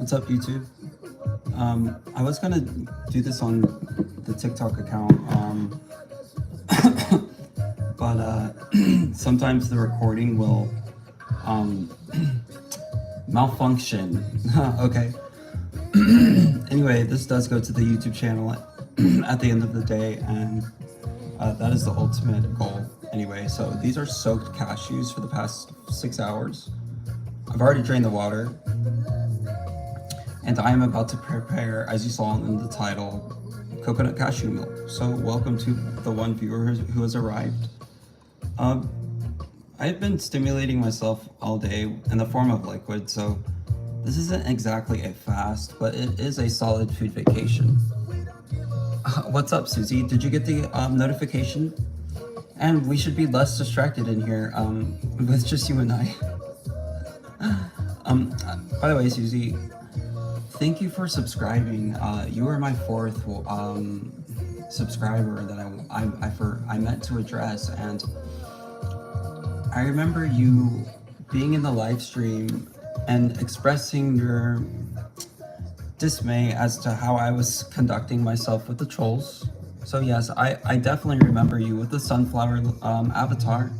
What's up, YouTube? I was gonna do this on the TikTok account, but sometimes the recording will um, malfunction. Okay. Anyway, this does go to the YouTube channel at the end of the day, and that is the ultimate goal. Anyway, so these are soaked cashews for the past 6 hours. I've already drained the water, and I am about to prepare, as you saw in the title, coconut cashew milk. So welcome to the one viewer who has arrived. I've been stimulating myself all day in the form of liquid, so this isn't exactly a fast, but it is a solid food vacation. What's up, Susie? Did you get the notification? And we should be less distracted in here with just you and I. By the way, Susie, thank you for subscribing. You were my fourth subscriber that I meant to address, and I remember you being in the live stream and expressing your dismay as to how I was conducting myself with the trolls. So yes, I definitely remember you with the sunflower avatar.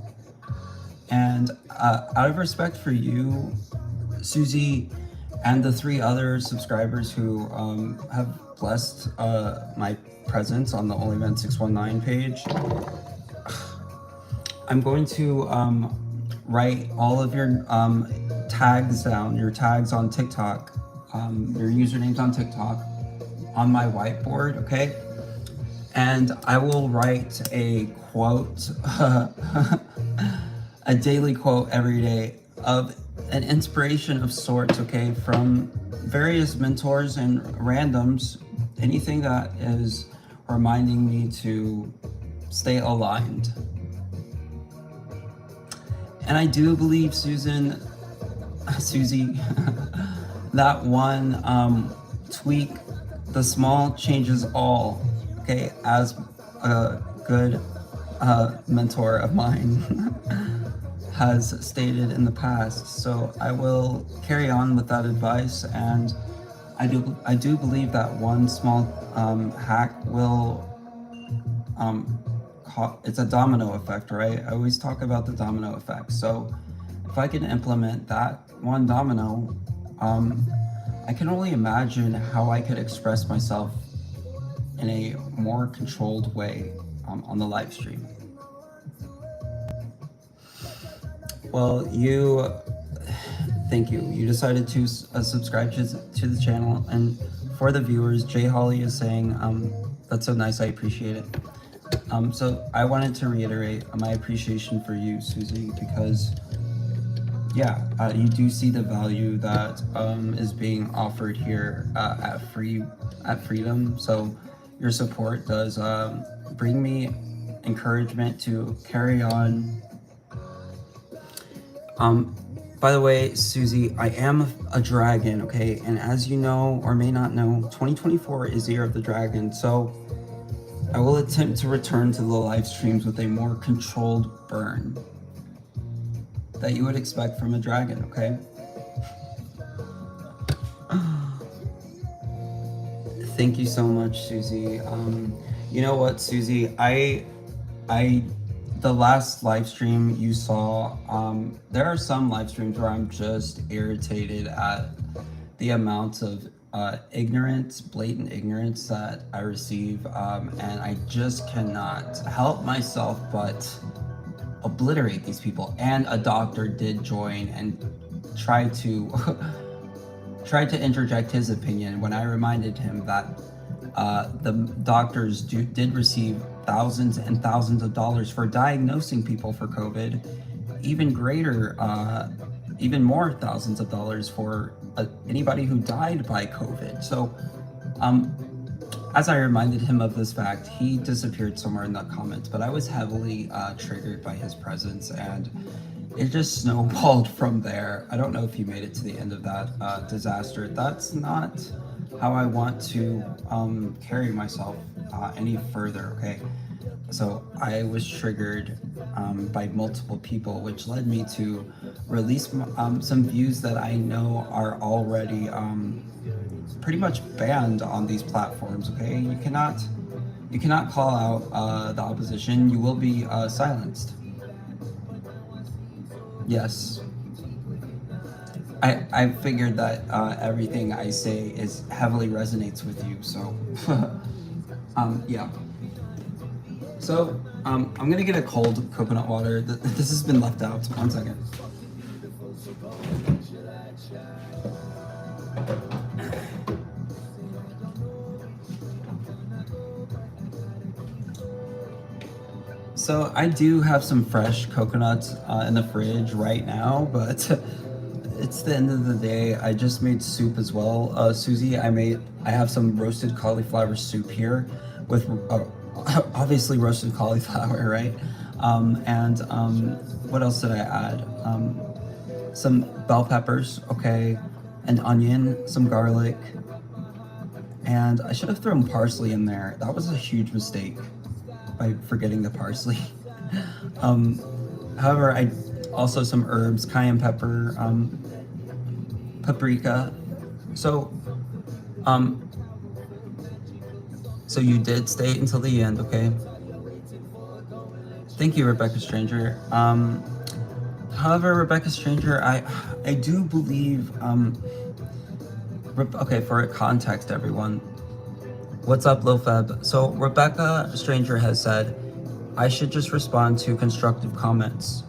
And out of respect for you, Susie, and the 3 other subscribers who have blessed my presence on the OnlyMan619 page, I'm going to write all of your tags down, your tags on TikTok, your usernames on TikTok, on my whiteboard, okay? And I will write a quote, a daily quote every day of an inspiration of sorts, okay, from various mentors and randoms, anything that is reminding me to stay aligned. And I do believe, Susie, that one tweak, the small changes all, okay, as a good mentor of mine has stated in the past. So I will carry on with that advice, and I do believe that one small hack will it's a domino effect, right? I always talk about the domino effect. So if I can implement that one domino, I can only imagine how I could express myself in a more controlled way on the live stream. Well, thank you. You decided to subscribe to the channel, and for the viewers, Jay Holly is saying, that's so nice, I appreciate it. So I wanted to reiterate my appreciation for you, Susie, because yeah, you do see the value that is being offered here at Freedom. So your support does bring me encouragement to carry on. By the way, Susie, I am a dragon, okay? And as you know or may not know, 2024 is the year of the dragon. So I will attempt to return to the live streams with a more controlled burn that you would expect from a dragon, okay? Thank you so much, Susie. You know what, Susie? The last live stream you saw, there are some live streams where I'm just irritated at the amount of blatant ignorance that I receive, and I just cannot help myself but obliterate these people. And a doctor did join and try to interject his opinion when I reminded him that the doctors did receive thousands and thousands of dollars for diagnosing people for COVID, even more thousands of dollars for anybody who died by COVID. So as I reminded him of this fact, he disappeared somewhere in the comments, but I was heavily triggered by his presence, and it just snowballed from there. I don't know if you made it to the end of that disaster. That's not how I want to carry myself any further, okay? So I was triggered by multiple people, which led me to release some views that I know are already pretty much banned on these platforms. Okay, you cannot call out the opposition. You will be silenced. Yes, I figured that everything I say is heavily resonates with you. So yeah. So I'm gonna get a cold coconut water. This has been left out. 1 second. So I do have some fresh coconuts in the fridge right now, but it's the end of the day. I just made soup as well, Susie. I have some roasted cauliflower soup here with obviously roasted cauliflower, right? And what else did I add? Some bell peppers, okay, an onion, some garlic, and I should have thrown parsley in there. That was a huge mistake by forgetting the parsley. um, However, I also some herbs, cayenne pepper, paprika. So, um, so you did stay until the end, okay? Thank you, Rebecca Stranger. However, Rebecca Stranger, I do believe. Okay, for context, everyone. What's up, Lil Feb? So Rebecca Stranger has said, I should just respond to constructive comments.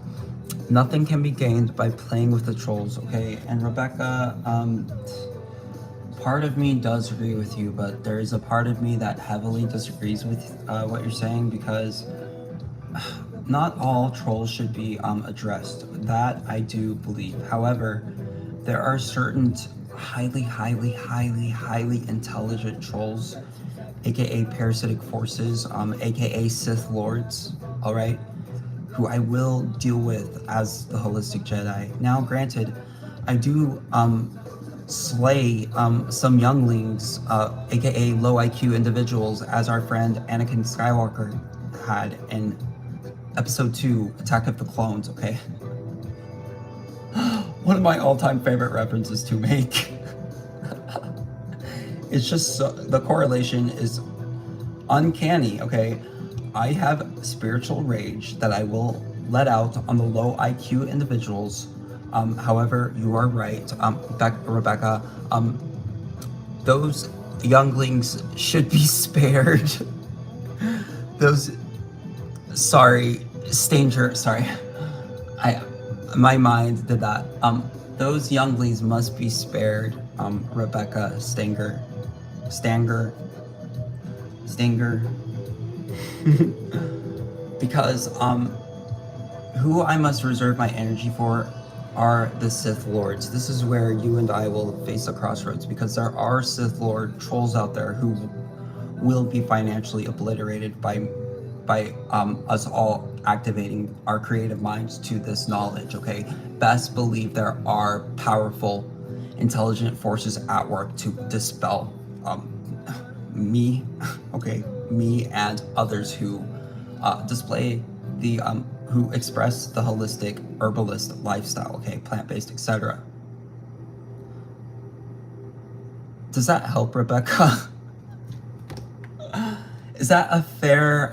Nothing can be gained by playing with the trolls, okay? And Rebecca, part of me does agree with you, but there is a part of me that heavily disagrees with what you're saying, because not all trolls should be addressed. That I do believe. However, there are certain highly intelligent trolls, aka parasitic forces, aka Sith Lords, alright, who I will deal with as the Holistic Jedi. Now, granted, I do slay some younglings, aka low IQ individuals, as our friend Anakin Skywalker had in Episode 2, Attack of the Clones, okay? One of my all-time favorite references to make. It's just the correlation is uncanny, okay? I have spiritual rage that I will let out on the low IQ individuals. However, you are right, Rebecca. Those younglings should be spared. Those, sorry, Stanger, sorry. My mind did that. Those younglings must be spared, Rebecca Stanger. Because who I must reserve my energy for are the Sith Lords. This is where you and I will face a crossroads, because there are Sith Lord trolls out there who will be financially obliterated by us all activating our creative minds to this knowledge, okay? Best believe there are powerful, intelligent forces at work to dispel me, okay, me and others who display the who express the holistic herbalist lifestyle, okay, plant-based, etc. Does that help, Rebecca? Is that a fair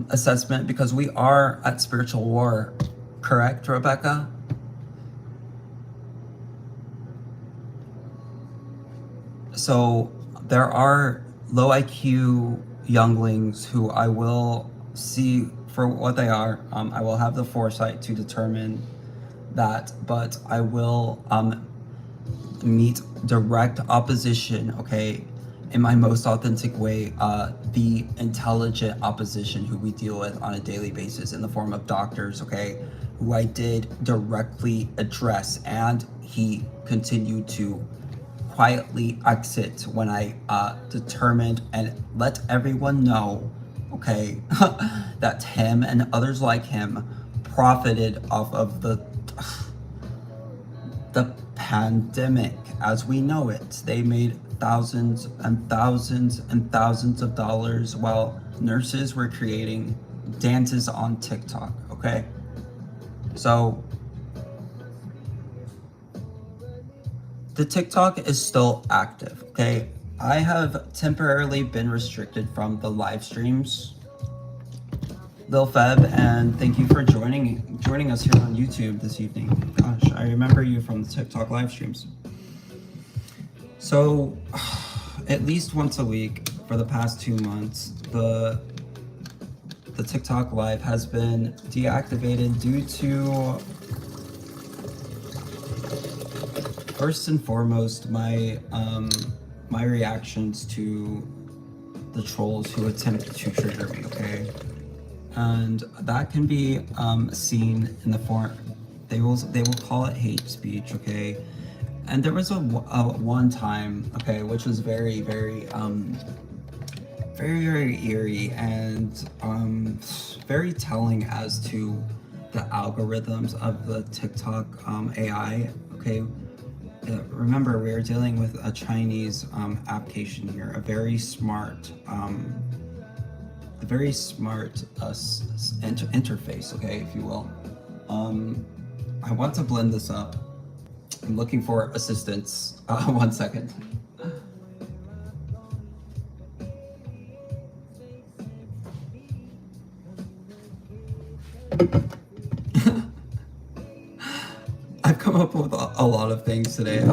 assessment? Because we are at spiritual war, correct, Rebecca? So there are low IQ younglings who I will see for what they are. I will have the foresight to determine that, but I will meet direct opposition, okay, in my most authentic way, the intelligent opposition who we deal with on a daily basis in the form of doctors, okay, who I did directly address, and he continued to quietly exit when I determined and let everyone know, okay, that him and others like him profited off of the pandemic as we know it. They made thousands and thousands and thousands of dollars while nurses were creating dances on TikTok, okay? So the TikTok is still active, okay? I have temporarily been restricted from the live streams, Lil Feb, and thank you for joining us here on YouTube this evening. Gosh, I remember you from the TikTok live streams. So, at least once a week for the past 2 months, the TikTok live has been deactivated due to, first and foremost, my reactions to the trolls who attempt to trigger me, okay? And that can be seen in the form, they will call it hate speech, okay? And there was a one time, okay, which was very, very eerie and very telling as to the algorithms of the TikTok AI, okay? Remember, we're dealing with a Chinese application here, a very smart interface, okay, if you will. I want to blend this up. I'm looking for assistance. 1 second. I've come up with a lot of things today.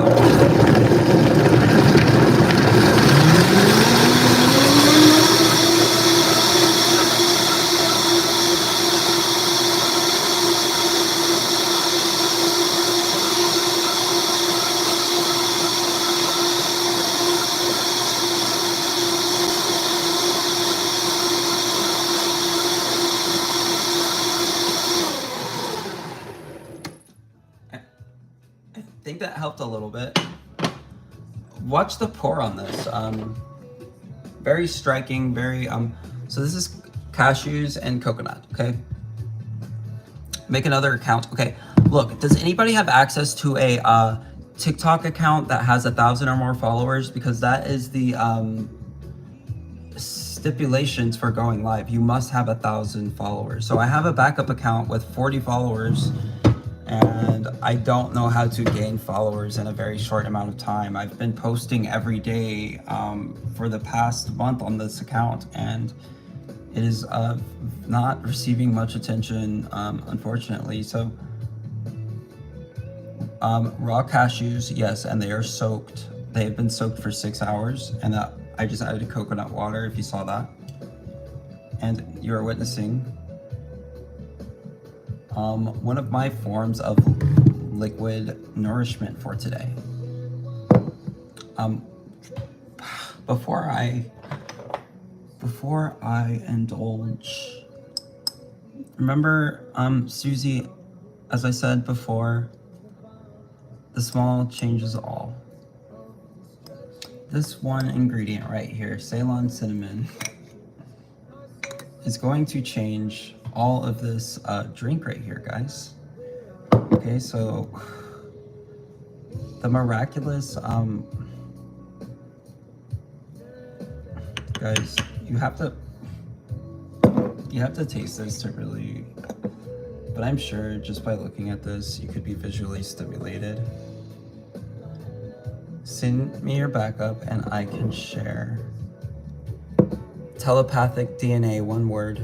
I think that helped a little bit. Watch the pour on this. Very striking, very so this is cashews and coconut, okay? Make another account. Okay, look, does anybody have access to a TikTok account that has 1,000 or more followers? Because that is the stipulations for going live. You must have 1,000 followers. So I have a backup account with 40 followers, and I don't know how to gain followers in a very short amount of time. I've been posting every day for the past month on this account, and it is not receiving much attention, unfortunately. So raw cashews, yes, and they are soaked. They have been soaked for 6 hours, and I just added coconut water, if you saw that. And you are witnessing one of my forms of liquid nourishment for today. Before I indulge, remember, Susie, as I said before, the small changes all. This one ingredient right here, Ceylon cinnamon, is going to change all of this drink right here, guys. Okay, so the miraculous, guys, you have to taste this to really, but I'm sure just by looking at this, you could be visually stimulated. Send me your backup and I can share. Telepathic DNA, one word.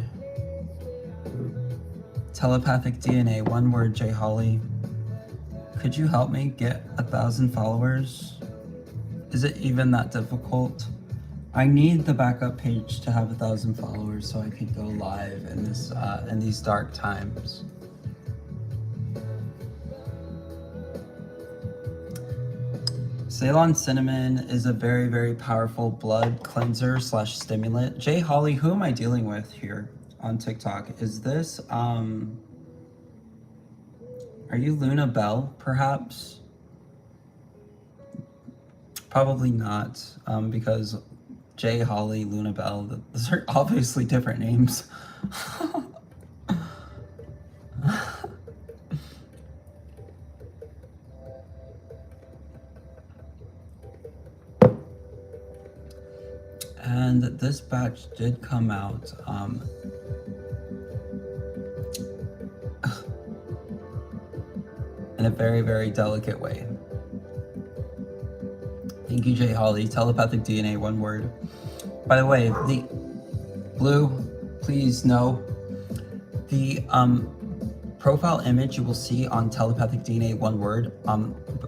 Telepathic DNA, one word, J. Holly. Could you help me get 1,000 followers? Is it even that difficult? I need the backup page to have 1,000 followers so I could go live in this in these dark times. Ceylon cinnamon is a very, very powerful blood cleanser / stimulant. Jay Holly, who am I dealing with here on TikTok? Is this, are you Luna Bell, perhaps? Probably not, because Jay Holly, Luna Bell, those are obviously different names. And this batch did come out in a very, very delicate way. Thank you, Jay Holly. Telepathic DNA, one word. By the way, the Blue, please know the profile image you will see on Telepathic DNA, one word,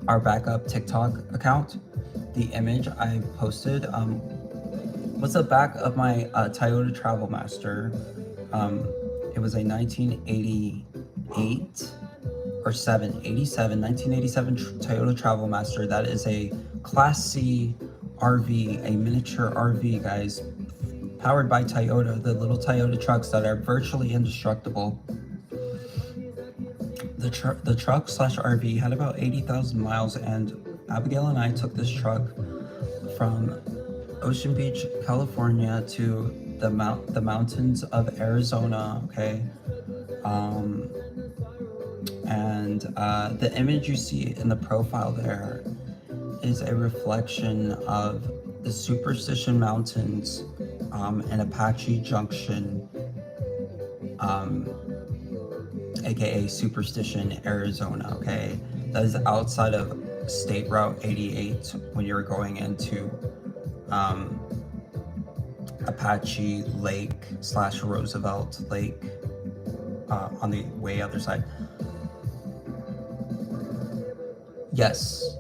our backup TikTok account. The image I posted was the back of my Toyota Travel Master. It was a 1988 or 1987 Toyota Travel Master. That is a Class C RV, a miniature RV, guys, powered by Toyota, the little Toyota trucks that are virtually indestructible. The truck slash RV had about 80,000 miles, and Abigail and I took this truck from Ocean Beach, California to the mountains of Arizona, okay? And the image you see in the profile there is a reflection of the Superstition Mountains and Apache Junction, aka Superstition, Arizona, okay? That is outside of State Route 88 when you're going into Apache Lake slash Roosevelt Lake on the way other side. Yes,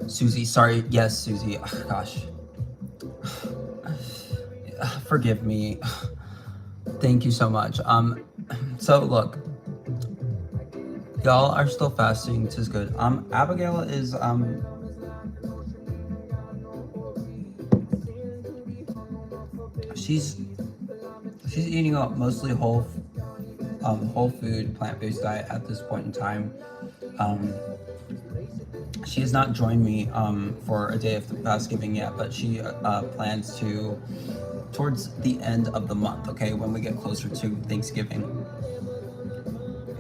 Susie, sorry. Yes, Susie. Oh, gosh. Forgive me. Thank you so much. So look, y'all are still fasting, which is good. Abigail is she's eating a mostly whole food, plant-based diet at this point in time. She has not joined me for a day of Thanksgiving yet, but she plans to towards the end of the month, okay, when we get closer to Thanksgiving.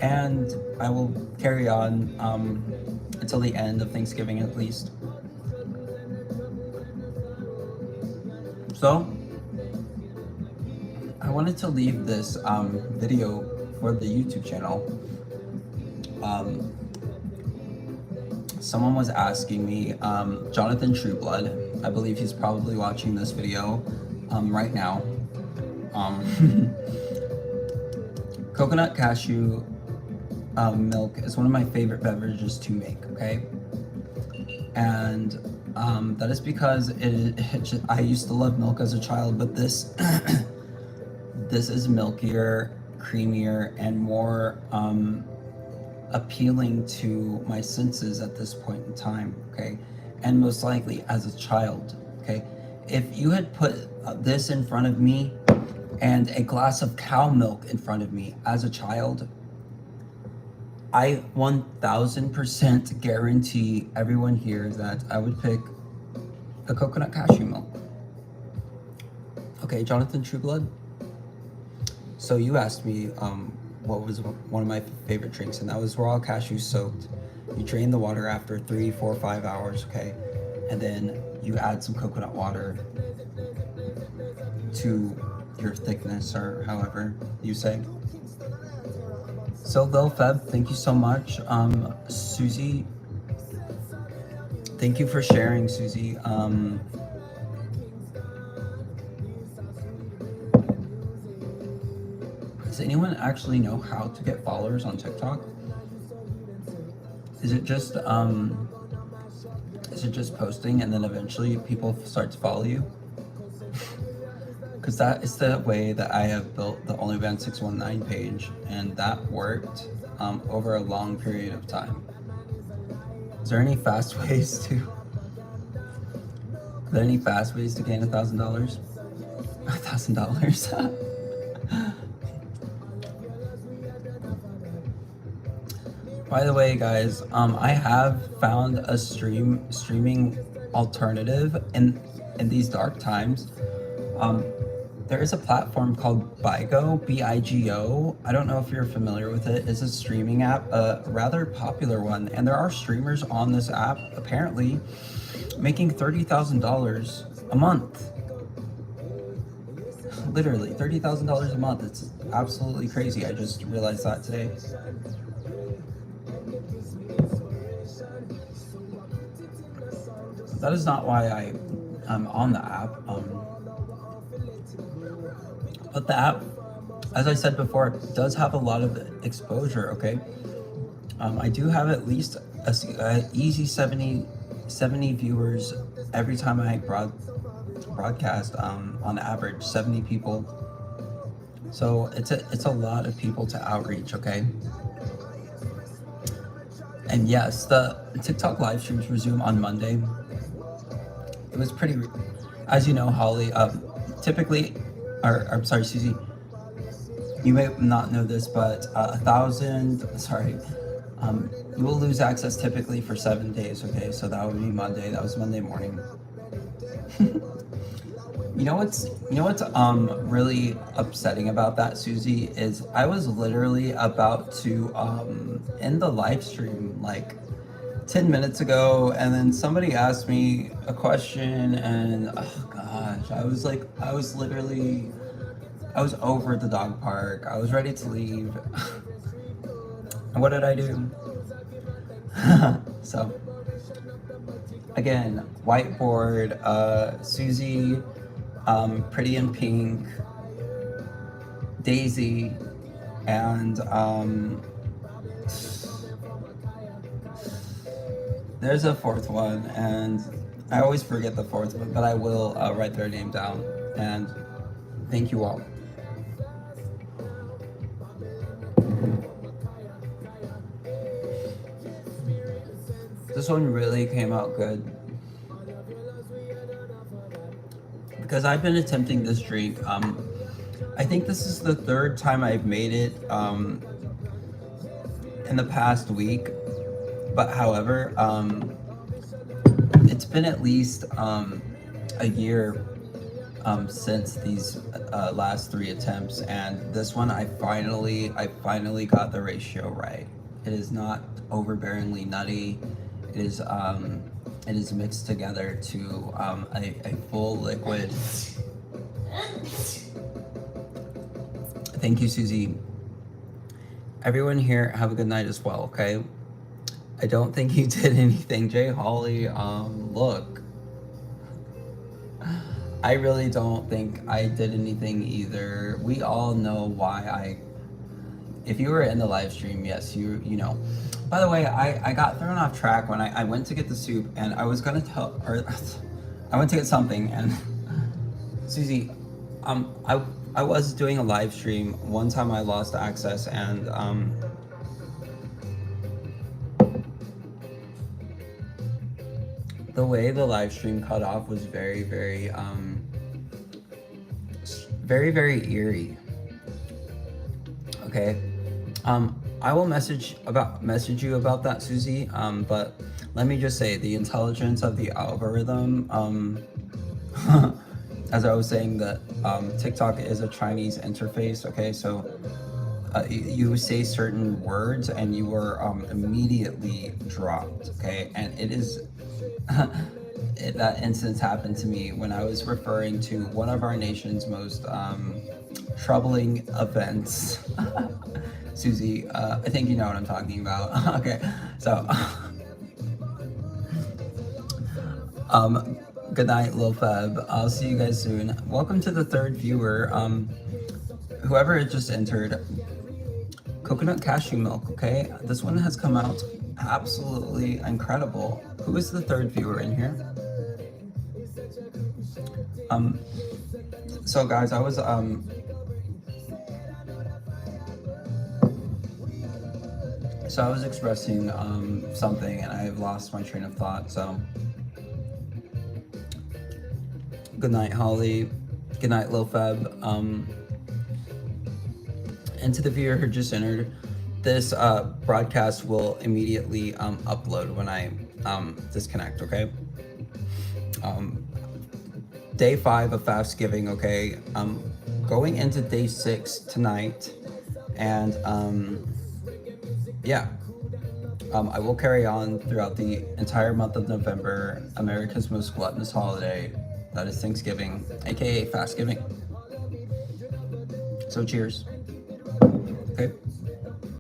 And I will carry on until the end of Thanksgiving at least. So, I wanted to leave this video for the YouTube channel. Someone was asking me, Jonathan Trueblood, I believe he's probably watching this video right now. Coconut cashew milk is one of my favorite beverages to make, okay? And that is because I used to love milk as a child, but this this is milkier, creamier, and more appealing to my senses at this point in time, okay? And most likely as a child, okay? If you had put this in front of me and a glass of cow milk in front of me as a child, I 1000% guarantee everyone here that I would pick a coconut cashew milk. Okay, Jonathan Trueblood. So you asked me what was one of my favorite drinks, and that was raw cashew soaked. You drain the water after 3, 4, 5 hours, okay? And then you add some coconut water to your thickness, or however you say. So Lil Feb, thank you so much. Susie, thank you for sharing, Susie. Does anyone actually know how to get followers on TikTok? Is it just posting and then eventually people start to follow you? Because that is the way that I have built the OnlyBand619 page, and that worked over a long period of time. Is there any fast ways to? Are there any fast ways to gain $1,000? $1,000. By the way, guys, I have found a streaming alternative in these dark times. There is a platform called Bigo, B-I-G-O. I don't know if you're familiar with it. It's a streaming app, a rather popular one, and there are streamers on this app apparently making $30,000 a month. Literally $30,000 a month. It's absolutely crazy. I just realized that today. That is not why I'm on the app. But the app, as I said before, does have a lot of exposure. Okay, I do have at least a easy 70 viewers every time I broadcast. On average, 70 people. So it's a lot of people to outreach. Okay. And yes, the TikTok live streams resume on Monday. It was pretty, as you know, Holly. Typically, or I'm sorry, Susie. You may not know this, but 1,000. Sorry, you will lose access typically for 7 days. Okay, so that would be Monday. That was Monday morning. You know what's really upsetting about that, Susie, is I was literally about to end the live stream like 10 minutes ago, and then somebody asked me a question, and oh gosh, I was over at the dog park. I was ready to leave. And what did I do? So again, whiteboard, Susie, Pretty in Pink, Daisy, and there's a fourth one, and I always forget the fourth one, but I will write their name down. And thank you all. This one really came out good because I've been attempting this drink. I think this is the third time I've made it in the past week. But however, it's been at least a year since these last 3 attempts, and this one I finally got the ratio right. It is not overbearingly nutty. It is mixed together to a full liquid. Thank you, Susie. Everyone here, have a good night as well, okay? I don't think you did anything, Jay Holly. Look, I really don't think I did anything either. We all know why if you were in the live stream, yes, you know. By the way, I got thrown off track when I went to get the soup, and I was gonna I went to get something, and Susie, I was doing a live stream. One time I lost access, and the way the live stream cut off was very, very eerie. Okay. I will message you about that, Susie. But let me just say, the intelligence of the algorithm. As I was saying, that TikTok is a Chinese interface. Okay, so you say certain words and you were immediately dropped. Okay, and it is that instance happened to me when I was referring to one of our nation's most troubling events. Susie, I think you know what I'm talking about. Okay, so good night, Lil Feb. I'll see you guys soon. Welcome to the third viewer. Whoever just entered, coconut cashew milk. Okay, this one has come out absolutely incredible. Who is the third viewer in here? So guys, I was expressing something, and I have lost my train of thought. So good night, Holly. Good night, Lil Feb. And to the viewer who just entered, this broadcast will immediately upload when I disconnect. Okay. Day 5 of fast giving. Okay. Going into day 6 tonight, and yeah. I will carry on throughout the entire month of November, America's most gluttonous holiday, that is Thanksgiving, aka fast giving. So cheers. Okay.